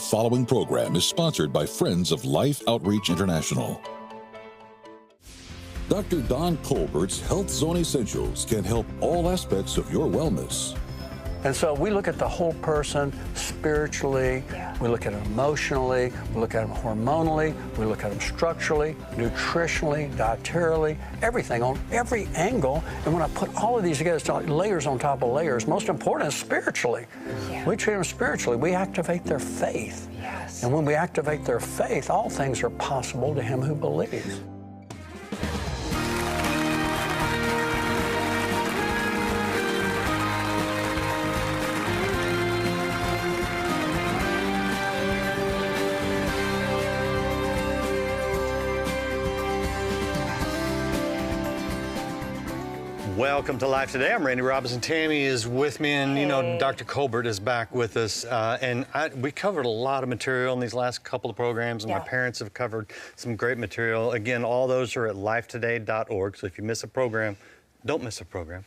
following program is sponsored by Friends of Life Outreach International. Dr. Don Colbert's Health Zone Essentials can help all aspects of your wellness. And so we look at the whole person spiritually, we look at them emotionally, we look at them hormonally, we look at them structurally, nutritionally, dietarily, everything on every angle. And when I put all of these together, it's like layers on top of layers. Most important is spiritually. We treat them spiritually. We activate their faith. And when we activate their faith, all things are possible to him who believes. Welcome to Life Today. I'm Randy Robinson. Tammy is with me, and you know, Dr. Colbert is back with us. We covered a lot of material in these last couple of programs, and my parents have covered some great material. Again, all those are at lifetoday.org, so if you miss a program, don't miss a program.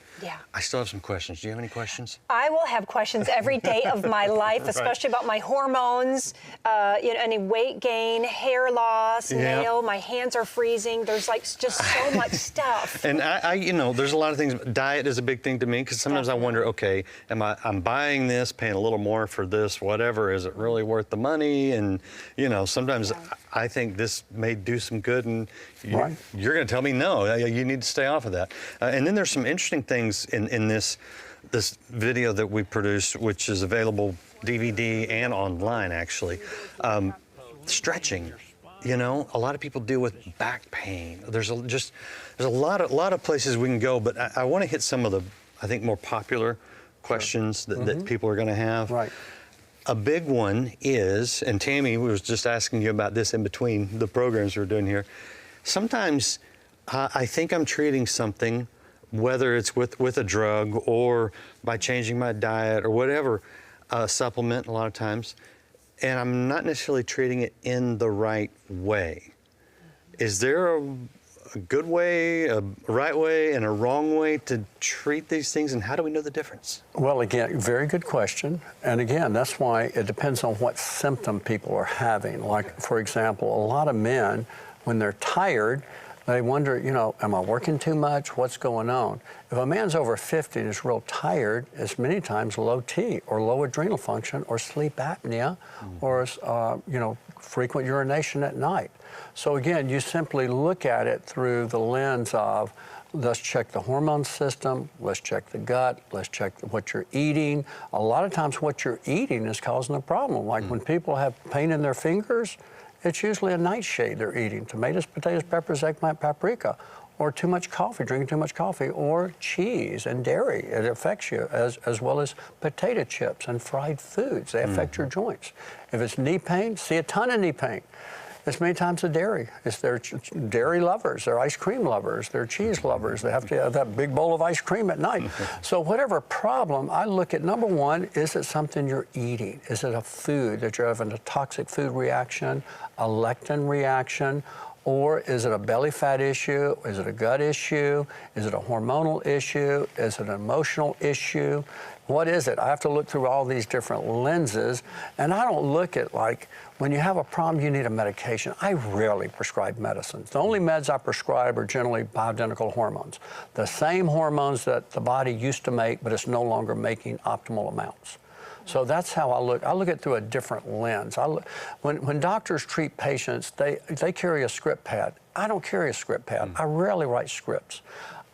I still have some questions. Do you have any questions? I will have questions every day of my life, especially about my hormones, you know, any weight gain, hair loss, nail, my hands are freezing. There's like just so much stuff. And you know, there's a lot of things. Diet is a big thing to me because sometimes I wonder, okay, I'm buying this, paying a little more for this, whatever. Is it really worth the money? And you know, sometimes I think this may do some good, and you're going to tell me no. You need to stay off of that. And then there's some interesting things in this video that we produced, which is available DVD and online, actually. Stretching. You know, a lot of people deal with back pain. There's a lot of places we can go, but I want to hit some of the, I think, more popular questions that people are going to have. A big one is, and Tammy was just asking you about this in between the programs we're doing here. Sometimes I think I'm treating something, whether it's with a drug or by changing my diet or whatever, supplement a lot of times, and I'm not necessarily treating it in the right way. Is there a good way, a right way, and a wrong way to treat these things, and how do we know the difference? Well, again, very good question. And again, that's why it depends on what symptom people are having. Like, for example, a lot of men, when they're tired, they wonder, you know, am I working too much? What's going on? If a man's over 50 and is real tired, it's many times low T or low adrenal function or sleep apnea or, you know, frequent urination at night. So again, you simply look at it through the lens of, let's check the hormone system, let's check the gut, let's check what you're eating. A lot of times what you're eating is causing a problem. Like when people have pain in their fingers, it's usually a nightshade they're eating. Tomatoes, potatoes, peppers, eggplant, paprika, or too much coffee, drinking too much coffee, or cheese and dairy. It affects you, as well as potato chips and fried foods. They affect your joints. If it's knee pain, see a ton of knee pain. It's many times the dairy. It's their dairy lovers, they're ice cream lovers, they're cheese lovers. They have to have that big bowl of ice cream at night. So whatever problem, I look at, number one, is it something you're eating? Is it a food that you're having a toxic food reaction, a lectin reaction, or is it a belly fat issue? Is it a gut issue? Is it a hormonal issue? Is it an emotional issue? What is it? I have to look through all these different lenses, and I don't look at like, when you have a problem, you need a medication. I rarely prescribe medicines. The only meds I prescribe are generally bioidentical hormones. The same hormones that the body used to make, but it's no longer making optimal amounts. So that's how I look. I look at it through a different lens. When doctors treat patients, they carry a script pad. I don't carry a script pad. I rarely write scripts.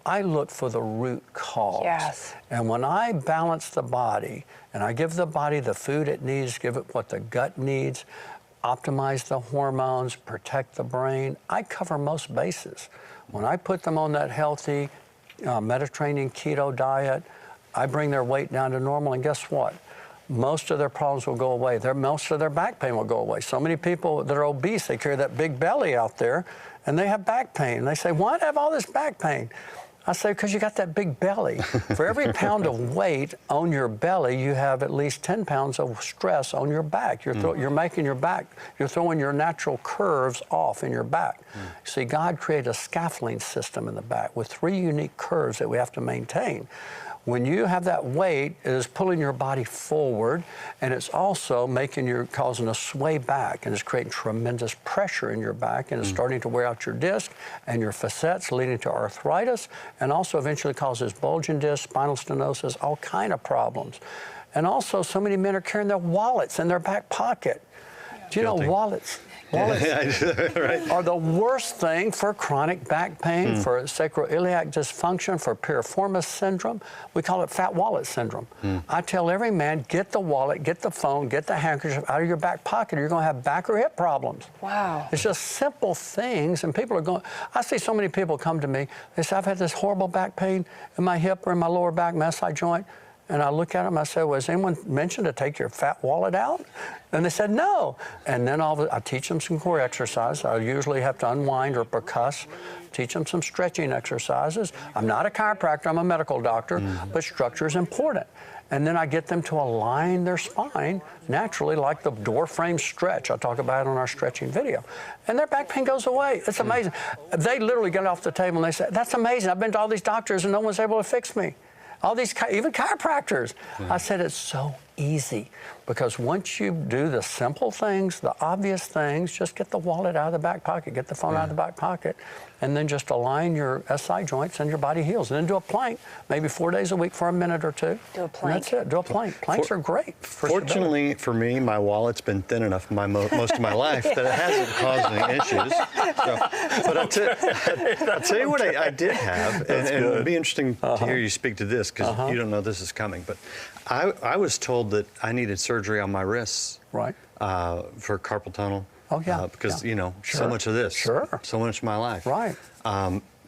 I look for the root cause. And when I balance the body, and I give the body the food it needs, give it what the gut needs, optimize the hormones, protect the brain, I cover most bases. When I put them on that healthy Mediterranean keto diet, I bring their weight down to normal, and guess what? Most of their problems will go away. Most of their back pain will go away. So many people that are obese, they carry that big belly out there, and they have back pain. And they say, why do I have all this back pain? I say, because you got that big belly. For every pound of weight on your belly, you have at least 10 pounds of stress on your back. You're making your back, you're throwing your natural curves off in your back. See, God created a scaffolding system in the back with 3 unique curves that we have to maintain. When you have that weight, it is pulling your body forward, and it's also causing a sway back, and it's creating tremendous pressure in your back, and it's starting to wear out your disc and your facets, leading to arthritis, and also eventually causes bulging disc, spinal stenosis, all kind of problems. And also, so many men are carrying their wallets in their back pocket. Do you know wallets? Wallets are the worst thing for chronic back pain, for sacroiliac dysfunction, for piriformis syndrome. We call it fat wallet syndrome. I tell every man, get the wallet, get the phone, get the handkerchief out of your back pocket, or you're going to have back or hip problems. Wow. It's just simple things, and people are going, I see so many people come to me, they say, I've had this horrible back pain in my hip or in my lower back, my SI joint. And I look at them, I say, well, has anyone mentioned to take your fat wallet out? And they said, no. And then I teach them some core exercises. I usually have to unwind or percuss, teach them some stretching exercises. I'm not a chiropractor, I'm a medical doctor, but structure is important. And then I get them to align their spine naturally, like the door frame stretch I talk about on our stretching video. And their back pain goes away. It's amazing. They literally get off the table and they say, that's amazing. I've been to all these doctors and no one's able to fix me. All these, even chiropractors. I said, it's so easy, because once you do the simple things, the obvious things, just get the wallet out of the back pocket, get the phone out of the back pocket, and then just align your SI joints and your body heals. And then do a plank, maybe 4 days a week for a minute or two. Do a plank. And that's it, do a plank. Planks are great. Fortunately for me, my wallet's been thin enough most of my life that it hasn't caused any issues. So, but I'll tell you what I did have, and it'd be interesting to hear you speak to this, because you don't know this is coming, but I was told that I needed surgery on my wrists for carpal tunnel. Oh, yeah. Because, you know, so much of this. So much of my life. Right.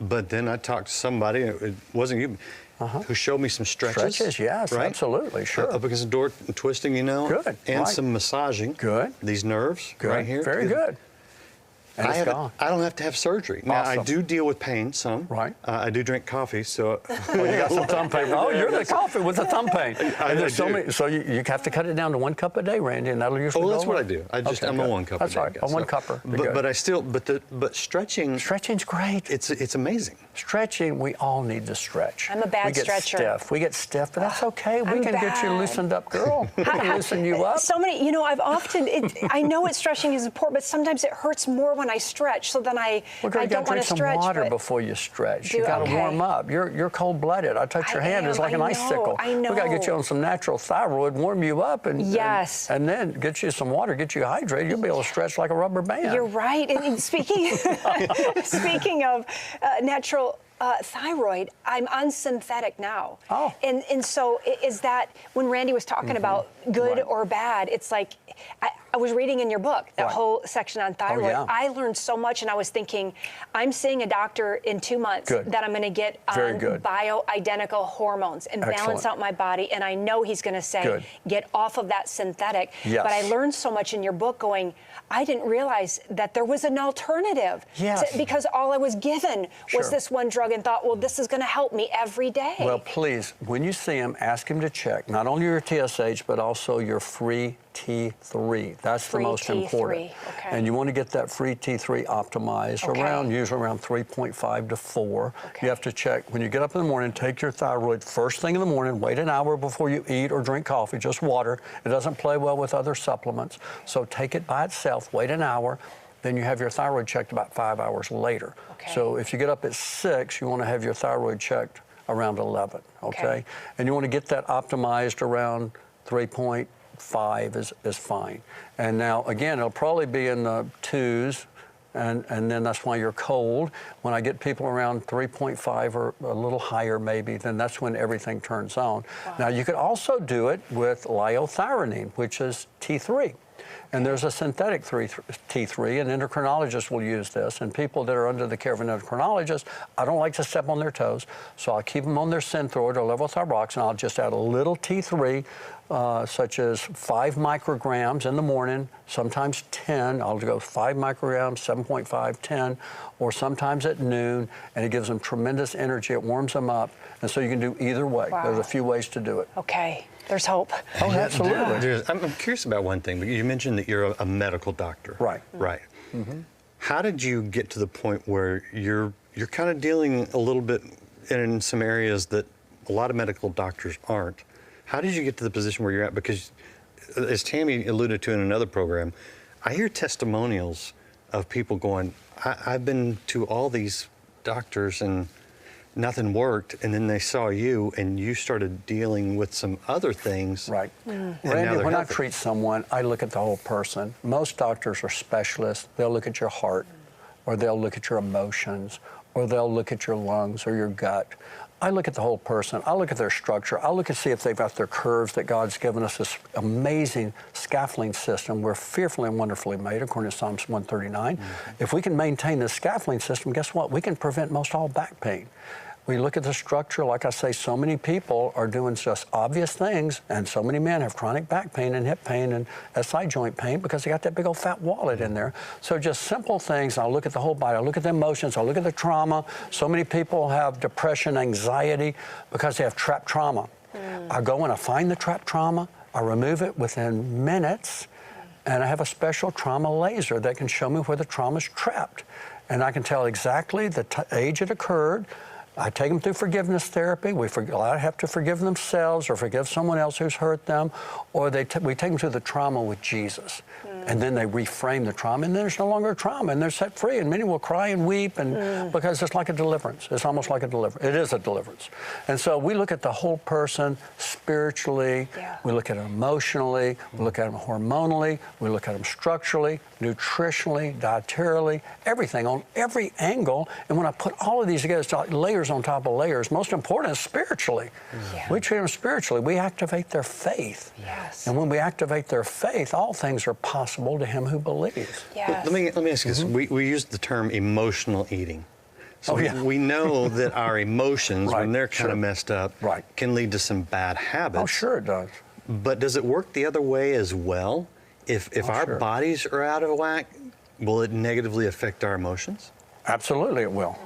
But then I talked to somebody, it wasn't you, who showed me some stretches. Stretches, yes, absolutely, sure. Because of door twisting, you know. Good. And some massaging. Good. These nerves right here. Very good. And I don't have to have surgery. Now, I do deal with pain some. Right. I do drink coffee, so. Oh, you got some thumb pain. Oh, you're the coffee with the thumb pain. And there's so many, so you have to cut it down to 1 cup a day, Randy, and that'll usually that's go what away. I do. I'm a 1 cup That's a day. right, a 1 cupper. But I still, but stretching. Stretching's great. It's amazing. Stretching, we all need to stretch. I'm a bad stretcher. We get stiff, but that's okay. We can get you loosened up, girl. We can loosen you up. So many, you know, I've often, I know stretching is important, but sometimes it hurts more when I stretch, so then I don't want to stretch. You got to drink some water before you stretch. You got to warm up. You're cold-blooded. I touch your hand, it's like an icicle. I know. We got to get you on some natural thyroid, warm you up, and then get you some water, get you hydrated. You'll be able to stretch like a rubber band. You're right. And speaking of natural thyroid, I'm on synthetic now. Oh. And so is that, when Randy was talking about good or bad, it's like, I was reading in your book, that whole section on thyroid. Oh, yeah. I learned so much, and I was thinking, I'm seeing a doctor in 2 months that I'm going to get on bioidentical hormones and balance out my body, and I know he's going to say, get off of that synthetic. Yes. But I learned so much in your book going, I didn't realize that there was an alternative. Yes. Because all I was given was this one drug, and thought, well, this is going to help me every day. Well, please, when you see him, ask him to check not only your TSH, but also your free T3. That's the most important. Okay. And you want to get that free T3 optimized usually around 3.5 to 4. You have to check when you get up in the morning, take your thyroid first thing in the morning, wait an hour before you eat or drink coffee, just water. It doesn't play well with other supplements. So take it by itself, wait an hour, then you have your thyroid checked about 5 hours later. So if you get up at 6, you want to have your thyroid checked around 11, okay? And you want to get that optimized around 3.5 is fine. And now, again, it'll probably be in the 2s, and then that's why you're cold. When I get people around 3.5 or a little higher maybe, then that's when everything turns on. Now, you could also do it with liothyronine, which is T3. And there's a synthetic T3, and endocrinologists will use this. And people that are under the care of an endocrinologist, I don't like to step on their toes, so I'll keep them on their Synthroid or levothyroxine. I'll just add a little T3, such as 5 micrograms in the morning, sometimes 10. I'll go 5 micrograms, 7.5, 10, or sometimes at noon, and it gives them tremendous energy. It warms them up, and so you can do either way. There's a few ways to do it. Okay. There's hope. Oh, absolutely. I'm curious about one thing. You mentioned that you're a medical doctor. Right. Right. How did you get to the point where you're kind of dealing a little bit in some areas that a lot of medical doctors aren't. How did you get to the position where you're at? Because as Tammy alluded to in another program, I hear testimonials of people going, I've been to all these doctors and nothing worked, and then they saw you and you started dealing with some other things. Right. Randy, when I treat someone, I look at the whole person. Most doctors are specialists. They'll look at your heart, or they'll look at your emotions, or they'll look at your lungs or your gut. I look at the whole person. I look at their structure. I look and see if they've got their curves that God's given us this amazing scaffolding system. We're fearfully and wonderfully made, according to Psalms 139. If we can maintain this scaffolding system, guess what? We can prevent most all back pain. We look at the structure, like I say, so many people are doing just obvious things, and so many men have chronic back pain and hip pain and SI joint pain because they got that big old fat wallet in there. So just simple things. I look at the whole body. I look at the emotions. I look at the trauma. So many people have depression, anxiety because they have trapped trauma. I go and I find the trapped trauma. I remove it within minutes, and I have a special trauma laser that can show me where the trauma is trapped. And I can tell exactly the age it occurred. I take them through forgiveness therapy. We have to forgive themselves or forgive someone else who's hurt them, or we take them through the trauma with Jesus. And then they reframe the trauma, and then there's no longer a trauma, and they're set free. And many will cry and weep, and because it's like a deliverance. It's almost like a deliverance. It is a deliverance. And so we look at the whole person spiritually. We look at them emotionally. We look at them hormonally. We look at them structurally, nutritionally, dietarily, everything on every angle. And when I put all of these together, it's like layers on top of layers. Most important is spiritually. We treat them spiritually. We activate their faith. And when we activate their faith, all things are possible to him who believes. Let me ask you this. We use the term emotional eating. So we know that our emotions, when they're kind of messed up, can lead to some bad habits. Oh, sure it does. But does it work the other way as well? If our bodies are out of whack, will it negatively affect our emotions? Absolutely it will.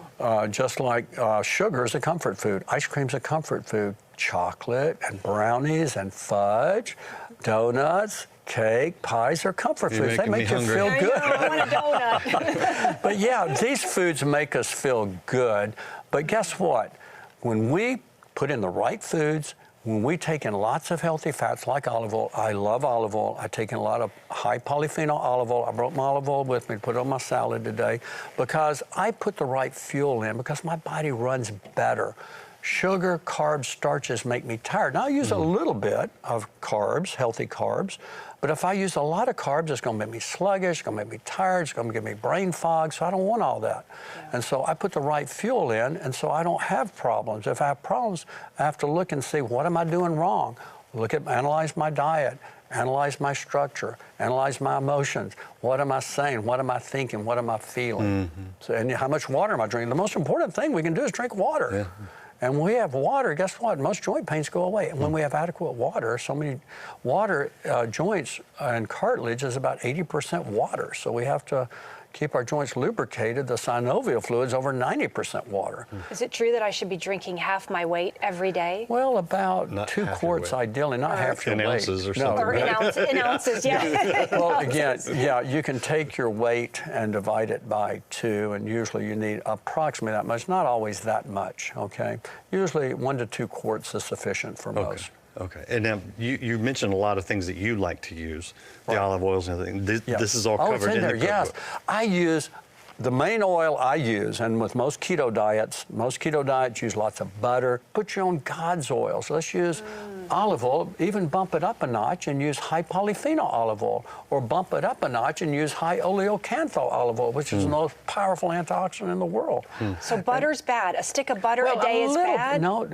Just like sugar is a comfort food. Ice cream's a comfort food. Chocolate and brownies and fudge, donuts, cake, pies are comfort foods. They make you feel good. I want a donut. But yeah, these foods make us feel good. But guess what? When we put in the right foods, when we take in lots of healthy fats like olive oil, I love olive oil. I take in a lot of high polyphenol olive oil. I brought my olive oil with me to put it on my salad today because I put the right fuel in because my body runs better. Sugar, carbs, starches make me tired. Now I use a little bit of carbs, healthy carbs, but if I use a lot of carbs, it's going to make me sluggish, it's going to make me tired, it's going to give me brain fog, so I don't want all that. And so I put the right fuel in, and so I don't have problems. If I have problems, I have to look and see, what am I doing wrong? Analyze my diet, analyze my structure, analyze my emotions. What am I saying? What am I thinking? What am I feeling? So, and how much water am I drinking? The most important thing we can do is drink water. And when we have water, guess what? Most joint pains go away. And when we have adequate water, so many water joints and cartilage is about 80% water. So we have to keep our joints lubricated. The synovial fluid's over 90% water. Is it true that I should be drinking half my weight every day? Well, about not 2 quarts ideally, not half your weight. In ounces or something. Or in ounces, yeah. Well, again, yeah, you can take your weight and divide it by 2, and usually you need approximately that much, not always that much, okay? Usually 1 to 2 quarts is sufficient for most. Okay, and now you mentioned a lot of things that you like to use, the olive oils and everything. This is all covered in there. Yes, I use the main oil I use, and with most keto diets use lots of butter. Put your own God's oil. So let's use olive oil, even bump it up a notch and use high polyphenol olive oil, or bump it up a notch and use high oleocanthal olive oil, which is the most powerful antioxidant in the world. So butter's bad. A stick of butter a day is bad? No,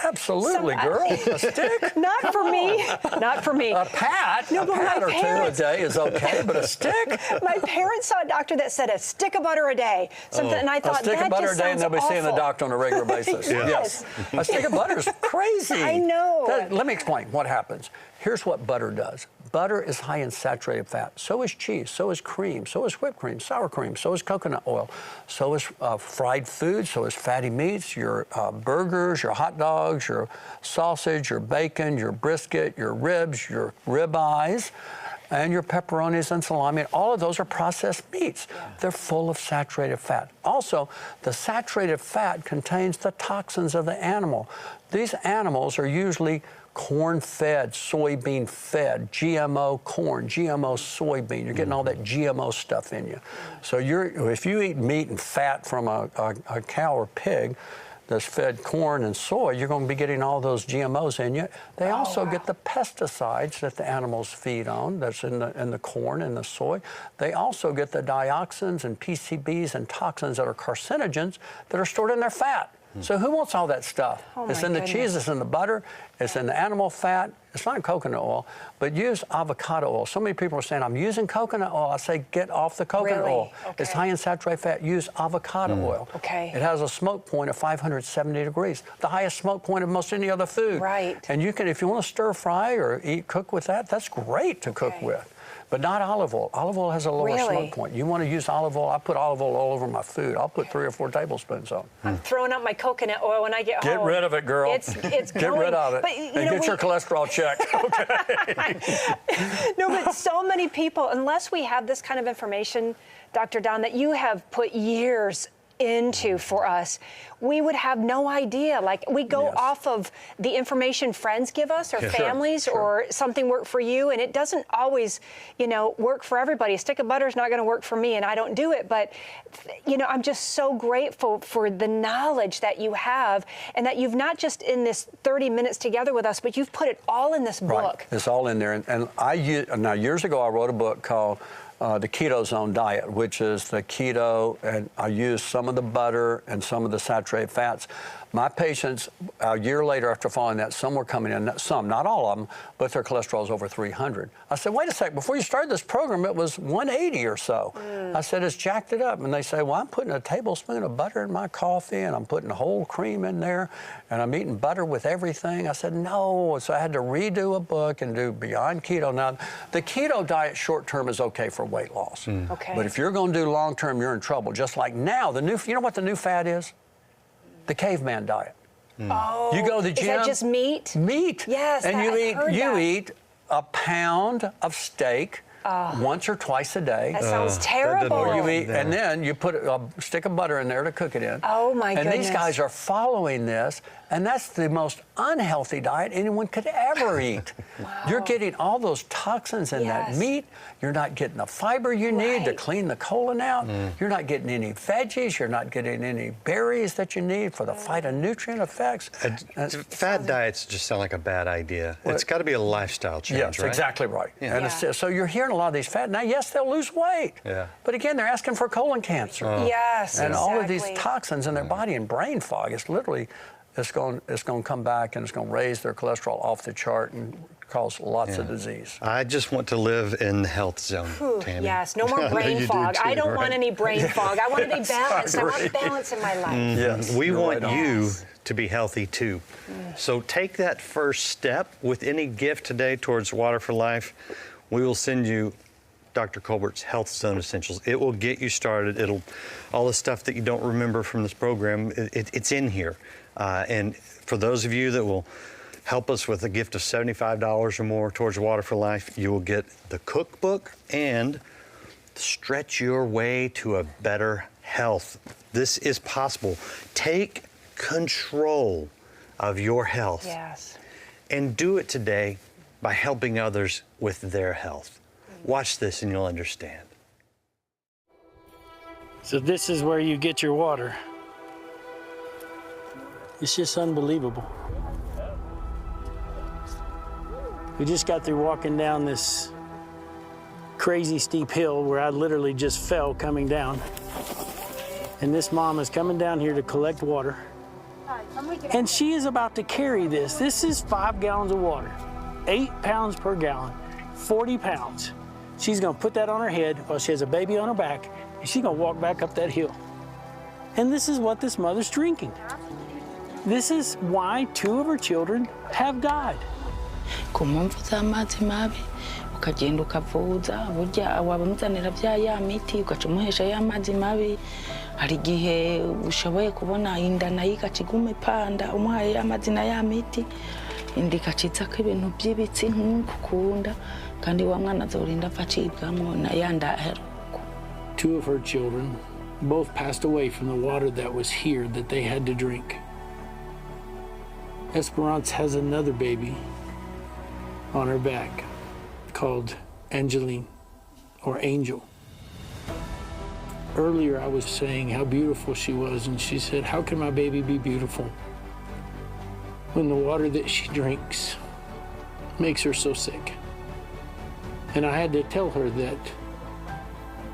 absolutely, girl. A stick? Not for me. Not for me. A pat, a pat or 2 a day is okay, but a stick? My parents saw a doctor that said a stick of butter a day. And I thought, a stick of butter a day, and they'll be seeing the doctor on a regular basis. Yes. A stick of butter is crazy. I know. Let me explain what happens. Here's what butter does. Butter is high in saturated fat. So is cheese. So is cream. So is whipped cream, sour cream. So is coconut oil. So is fried food. So is fatty meats, your burgers, your hot dogs, your sausage, your bacon, your brisket, your ribs, your rib eyes. and your pepperonis and salami, and all of those are processed meats. Yeah. They're full of saturated fat. Also, the saturated fat contains the toxins of the animal. These animals are usually corn-fed, soybean-fed, GMO corn, GMO soybean. You're getting all that GMO stuff in you. So if you eat meat and fat from a cow or pig that's fed corn and soy, you're going to be getting all those GMOs in you. They also get the pesticides that the animals feed on, that's in the corn and the soy. They also get the dioxins and PCBs and toxins that are carcinogens that are stored in their fat. So who wants all that stuff? It's in the cheese, it's in the butter, it's in the animal fat. It's not in coconut oil, but use avocado oil. So many people are saying, I'm using coconut oil. I say, get off the coconut oil. Okay. It's high in saturated fat. Use avocado oil. Okay. It has a smoke point of 570 degrees, the highest smoke point of most any other food. Right. And you can, if you want to stir fry or cook with that, that's great to cook with. But not olive oil. Olive oil has a lower smoke point. You want to use olive oil? I put olive oil all over my food. I'll put 3 or 4 tablespoons on. I'm throwing out my coconut oil when I get home. Get rid of it, girl. It's Get rid of it. But, and get your cholesterol checked. Okay. No, but so many people, unless we have this kind of information, Dr. Don, that you have put years into for us, we would have no idea. Like, we go off of the information friends give us, or families, or something work for you, and it doesn't always, you know, work for everybody. A stick of butter is not going to work for me, and I don't do it. But, you know, I'm just so grateful for the knowledge that you have, and that you've not just in this 30 minutes together with us, but you've put it all in this book. Right. It's all in there. And now, years ago, I wrote a book called the Keto Zone Diet, which is the keto, and I use some of the butter and some of the saturated fats. My patients, a year later after following that, some were coming in, some, not all of them, but their cholesterol is over 300. I said, wait a sec, before you started this program, it was 180 or so. I said, it's jacked it up. And they say, well, I'm putting a tablespoon of butter in my coffee, and I'm putting whole cream in there, and I'm eating butter with everything. I said, no. So I had to redo a book and do Beyond Keto. Now, the keto diet short-term is okay for weight loss. Okay. But if you're going to do long-term, you're in trouble. Just like now, you know what the new fad is? The caveman diet. Oh, you go to the gym. Is that just meat? Meat. Yes, and you eat a pound of steak once or twice a day. That sounds terrible. Or you eat, and then you put a stick of butter in there to cook it in. Oh my goodness. And these guys are following this, and that's the most unhealthy diet anyone could ever eat. Wow. You're getting all those toxins in that meat. You're not getting the fiber you need to clean the colon out. You're not getting any veggies. You're not getting any berries that you need for the phytonutrient effects. Fat diets just sound like a bad idea. It's got to be a lifestyle change, right? Yes, exactly right. Yeah. And so you're hearing a lot of these fat. Now, yes, they'll lose weight. Yeah. But again, they're asking for colon cancer. Yes, and all of these toxins in their body and brain fog. It's literally, it's going to come back, and it's going to raise their cholesterol off the chart and cause lots of disease. I just want to live in the health zone, Tammy. Yes, no more brain fog. I don't want any brain fog. I want to be balanced. I want balance in my life. Yes, we want you to be healthy too. So take that first step with any gift today towards Water for Life. We will send you Dr. Colbert's Health Zone Essentials. It will get you started. All the stuff that you don't remember from this program, it's in here. And for those of you that will help us with a gift of $75 or more towards Water for Life, you will get the cookbook and Stretch Your Way to a Better Health. This is possible. Take control of your health. Yes. And do it today by helping others with their health. Watch this and you'll understand. So this is where you get your water. It's just unbelievable. We just got through walking down this crazy steep hill where I literally just fell coming down. And this mom is coming down here to collect water. And she is about to carry this. This is 5 gallons of water, 8 pounds per gallon, 40 pounds. She's gonna put that on her head while she has a baby on her back, and she's gonna walk back up that hill. And this is what this mother's drinking. This is why 2 of her children have died. ukagenda ukavuza burya wabamuzanira bya ya miti ukacumuhesha ya mazi mabi hari gihe ushoboye kubona inda nayo ikakigume panda umuhaye amazi na ya miti indikachitsako ibintu by'ibitsi nk'ukukunda kandi wa mwana azorinda apfa acibwamwo na ya ndaheruko. 2 of her children both passed away from the water that was here that they had to drink. Esperance has another baby on her back called Angeline, or Angel. Earlier I was saying how beautiful she was, and she said, how can my baby be beautiful when the water that she drinks makes her so sick? And I had to tell her that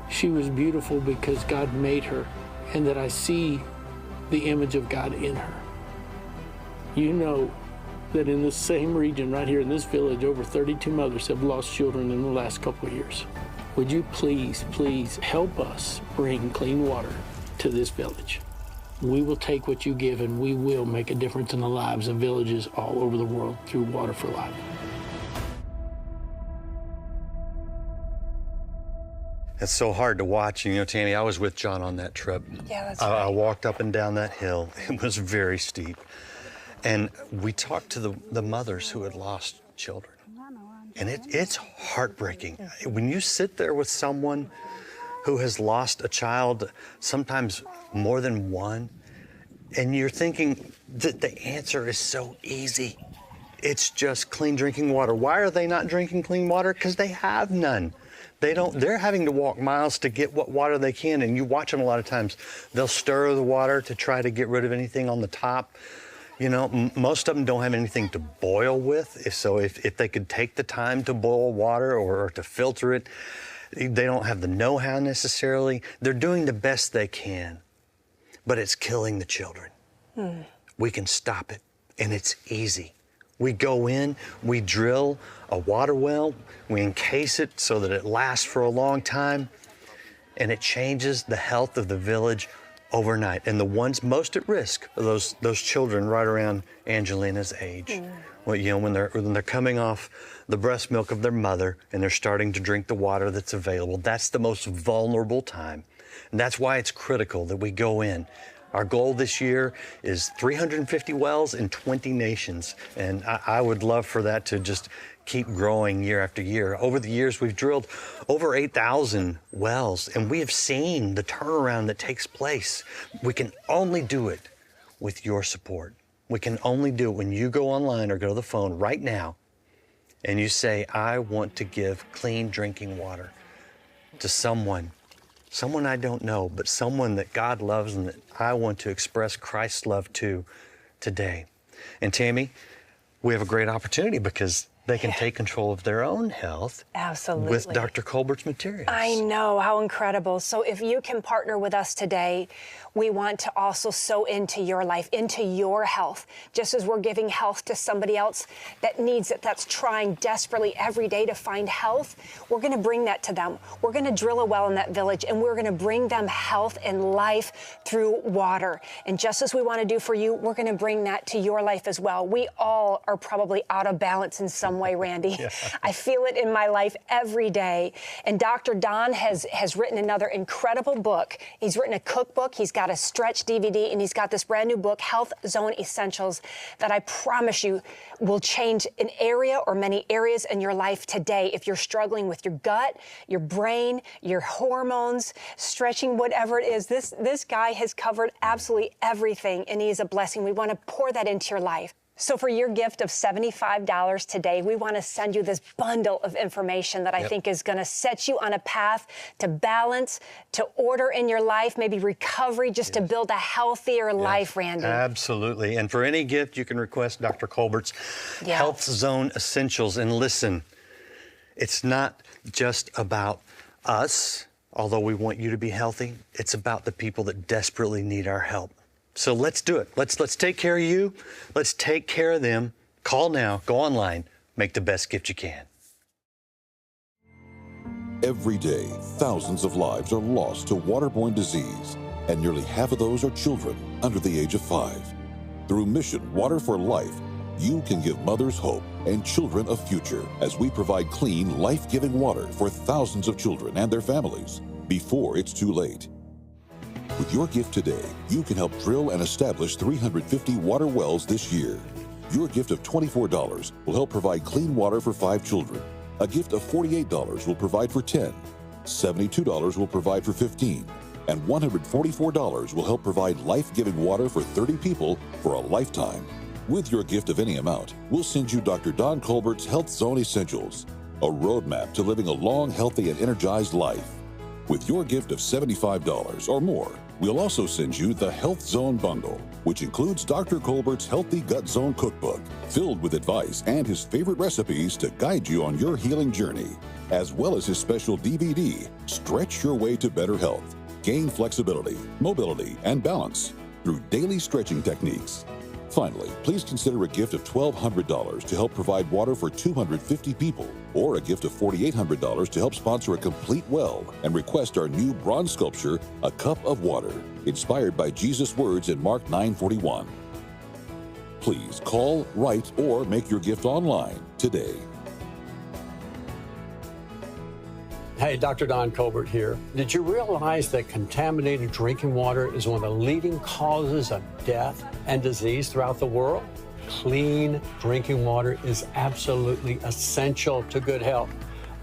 she was beautiful because God made her, and that I see the image of God in her. You know that in the same region right here in this village, over 32 mothers have lost children in the last couple of years. Would you please, please help us bring clean water to this village? We will take what you give, and we will make a difference in the lives of villages all over the world through Water for Life. It's so hard to watch. You know, Tammy, I was with John on that trip. Yeah, that's I right. walked up and down that hill. It was very steep. And we talked to the mothers who had lost children. And it's heartbreaking. When you sit there with someone who has lost a child, sometimes more than one, and you're thinking that the answer is so easy. It's just clean drinking water. Why are they not drinking clean water? Because they have none. They're having to walk miles to get what water they can, and you watch them a lot of times. They'll stir the water to try to get rid of anything on the top. You know, most of them don't have anything to boil with, so if they could take the time to boil water or to filter it, they don't have the know-how necessarily. They're doing the best they can, but it's killing the children. We can stop it, and it's easy. We go in, we drill a water well, we encase it so that it lasts for a long time, and it changes the health of the village overnight. And the ones most at risk are those children right around Angelina's age. Well, you know, when they're coming off the breast milk of their mother and they're starting to drink the water that's available, that's the most vulnerable time. And that's why it's critical that we go in. Our goal this year is 350 wells in 20 nations, and I would love for that to just keep growing year after year. Over the years, we've drilled over 8,000 wells, and we have seen the turnaround that takes place. We can only do it with your support. We can only do it when you go online or go to the phone right now and you say, I want to give clean drinking water to someone I don't know, but someone that God loves and that I want to express Christ's love to today. And Tammy, we have a great opportunity because they can take control of their own health. Absolutely. With Dr. Colbert's materials. I know, how incredible. So if you can partner with us today, we want to also sow into your life, into your health. Just as we're giving health to somebody else that needs it, that's trying desperately every day to find health, we're going to bring that to them. We're going to drill a well in that village, and we're going to bring them health and life through water. And just as we want to do for you, we're going to bring that to your life as well. We all are probably out of balance in some way, Randy. Yeah. I feel it in my life every day. And Dr. Don has written another incredible book. He's written a cookbook. He's got a stretch DVD, and he's got this brand new book, Health Zone Essentials, that I promise you will change an area or many areas in your life today. If you're struggling with your gut, your brain, your hormones, stretching, whatever it is, this guy has covered absolutely everything, and he is a blessing. We want to pour that into your life. So for your gift of $75 today, we want to send you this bundle of information that I think is going to set you on a path to balance, to order in your life, maybe recovery, just to build a healthier life, Randy. Absolutely. And for any gift, you can request Dr. Colbert's Health Zone Essentials. And listen, it's not just about us, although we want you to be healthy. It's about the people that desperately need our help. So let's do it. Let's take care of you. Let's take care of them. Call now, go online, make the best gift you can. Every day, thousands of lives are lost to waterborne disease, and nearly half of those are children under the age of 5. Through Mission Water for Life, you can give mothers hope and children a future as we provide clean, life-giving water for thousands of children and their families before it's too late. With your gift today, you can help drill and establish 350 water wells this year. Your gift of $24 will help provide clean water for 5 children. A gift of $48 will provide for 10. $72 will provide for 15. And $144 will help provide life-giving water for 30 people for a lifetime. With your gift of any amount, we'll send you Dr. Don Colbert's Health Zone Essentials, a roadmap to living a long, healthy, and energized life. With your gift of $75 or more, we'll also send you the Health Zone Bundle, which includes Dr. Colbert's Healthy Gut Zone Cookbook, filled with advice and his favorite recipes to guide you on your healing journey, as well as his special DVD, Stretch Your Way to Better Health. Gain flexibility, mobility, and balance through daily stretching techniques. Finally, please consider a gift of $1,200 to help provide water for 250 people, or a gift of $4,800 to help sponsor a complete well and request our new bronze sculpture, A Cup of Water, inspired by Jesus' words in Mark 9:41. Please call, write, or make your gift online today. Hey, Dr. Don Colbert here. Did you realize that contaminated drinking water is one of the leading causes of death and disease throughout the world? Clean drinking water is absolutely essential to good health.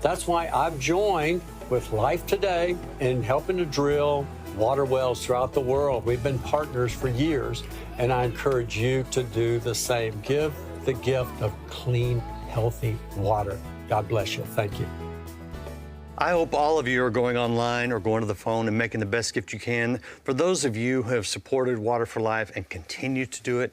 That's why I've joined with Life Today in helping to drill water wells throughout the world. We've been partners for years, and I encourage you to do the same. Give the gift of clean, healthy water. God bless you. Thank you. I hope all of you are going online or going to the phone and making the best gift you can. For those of you who have supported Water for Life and continue to do it,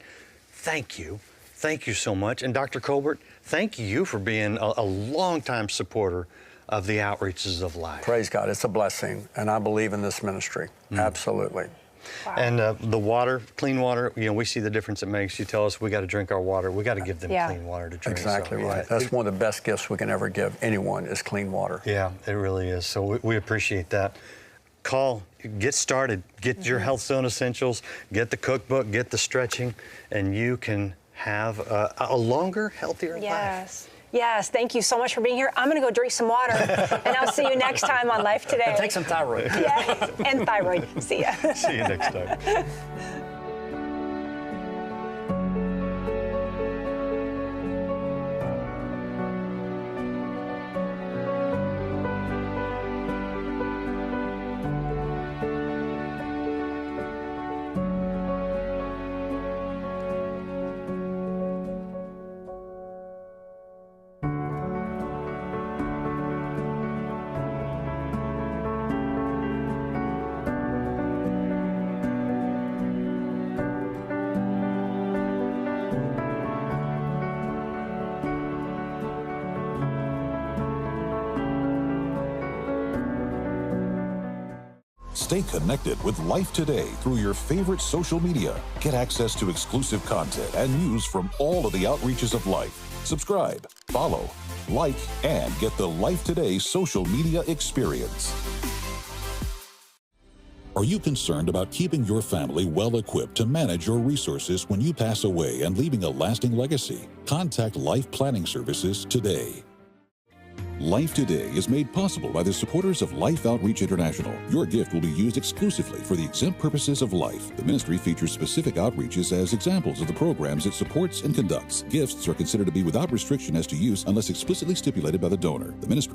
thank you. Thank you so much. And Dr. Colbert, thank you for being a longtime supporter of the outreaches of life. Praise God. It's a blessing, and I believe in this ministry. Absolutely. Wow. And the water, clean water, you know, we see the difference it makes. You tell us we got to drink our water. We got to give them clean water to drink. Exactly so, right. That's one of the best gifts we can ever give anyone is clean water. Yeah, it really is. So we appreciate that. Call, get started, get your Health Zone Essentials, get the cookbook, get the stretching, and you can have a longer, healthier life. Yes, thank you so much for being here. I'm going to go drink some water, and I'll see you next time on Life Today. And take some thyroid. Yeah, and thyroid. See ya. See you next time. Stay connected with Life Today through your favorite social media. Get access to exclusive content and news from all of the outreaches of life. Subscribe, follow, like, and get the Life Today social media experience. Are you concerned about keeping your family well equipped to manage your resources when you pass away and leaving a lasting legacy? Contact Life Planning Services today. Life Today is made possible by the supporters of Life Outreach International. Your gift will be used exclusively for the exempt purposes of life. The ministry features specific outreaches as examples of the programs it supports and conducts. Gifts are considered to be without restriction as to use unless explicitly stipulated by the donor. The ministry